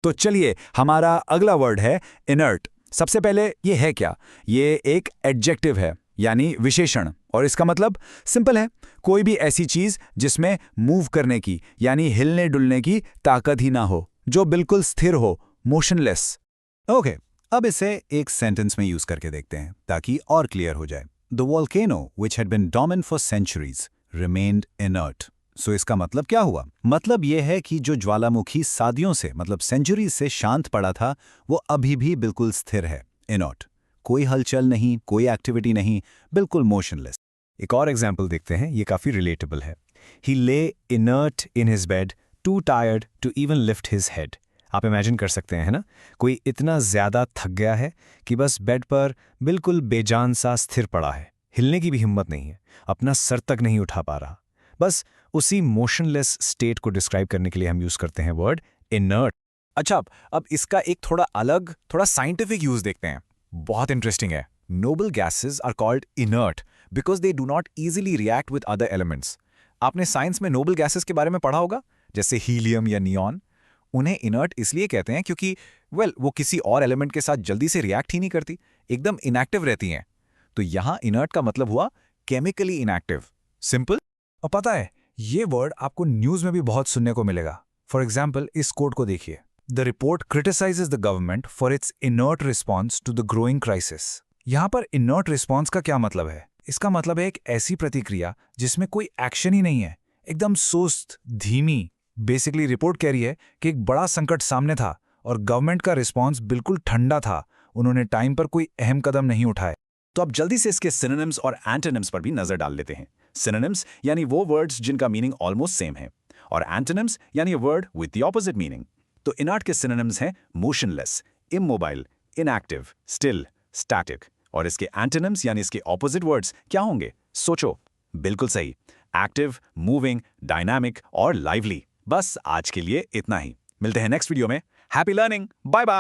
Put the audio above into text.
तो चलिए, हमारा अगला वर्ड है इनर्ट। सबसे पहले ये है क्या? ये एक एडजेक्टिव है, यानी विशेषण, और इसका मतलब सिंपल है, कोई भी ऐसी चीज जिसमें मूव करने की यानी हिलने डुलने की ताकत ही ना हो, जो बिल्कुल स्थिर हो, मोशनलेस। ओके, अब इसे एक सेंटेंस में यूज करके देखते हैं ताकि और क्लियर हो जाए। The volcano which had been dormant for centuries remained inert. So इसका मतलब क्या हुआ? मतलब यह है कि जो ज्वालामुखी सदियों से मतलब सेंचुरीज से शांत पड़ा था, वो अभी भी बिल्कुल स्थिर है, इनर्ट। कोई हलचल नहीं, कोई एक्टिविटी नहीं, बिल्कुल मोशनलेस। एक और एग्जाम्पल देखते हैं, ये काफ़ी रिलेटेबल है। He lay inert in his bed, too tired to even lift his head. आप इमेजिन कर सकते हैं, है ना? कोई इतना ज़्यादा थक गया है कि बस बेड पर बिल्कुल बेजान सा स्थिर पड़ा है, हिलने की भी हिम्मत नहीं है, अपना सर तक नहीं उठा पा रहा। बस उसी मोशनलेस स्टेट को डिस्क्राइब करने के लिए हम यूज़ करते हैं वर्ड इनर्ट। अच्छा, अब इसका एक थोड़ा अलग, थोड़ा साइंटिफिक यूज देखते हैं। बहुत इंटरेस्टिंग है। Noble gases are called inert because they do not easily react with other elements. आपने साइंस में नोबल गैसेस के बारे में पढ़ा होगा, जैसे हीलियम या नियॉन। उन्हें इनर्ट इसलिए कहते हैं क्योंकि वो किसी और एलिमेंट के साथ जल्दी से रिएक्ट ही नहीं करती, एकदम इनएक्टिव रहती हैं। तो यहां इनर्ट का मतलब हुआ केमिकली इनएक्टिव। सिंपल। और पता है, ये वर्ड आपको न्यूज में भी बहुत सुनने को मिलेगा। फॉर एग्जाम्पल, इस कोट को देखिए, the report criticises the government for its inert response to the growing crisis. यहां पर इनर्ट रिस्पॉन्स का क्या मतलब है? इसका मतलब है एक ऐसी प्रतिक्रिया जिसमें कोई एक्शन ही नहीं है, एकदम सुस्त, धीमी। बेसिकली रिपोर्ट कह रही है कि एक बड़ा संकट सामने था और गवर्नमेंट का रिस्पॉन्स बिल्कुल ठंडा था, उन्होंने टाइम पर कोई अहम कदम नहीं उठाए। तो अब जल्दी से इसके सिनोनिम्स और एंटोनिम्स पर भी नजर डाल लेते हैं। सिनोनिम्स यानी वो वर्ड्स जिनका मीनिंग ऑलमोस्ट सेम है, और एंटोनिम्स यानी word with the opposite meaning. तो इनर्ट के सिनोनिम्स हैं motionless, immobile, inactive, still, static. और इसके एंटोनिम्स यानी इसके ऑपोजिट वर्ड्स क्या होंगे? सोचो। बिल्कुल सही, एक्टिव, मूविंग, डायनामिक और लाइवली। बस आज के लिए इतना ही। मिलते हैं नेक्स्ट वीडियो में। Happy learning, bye bye.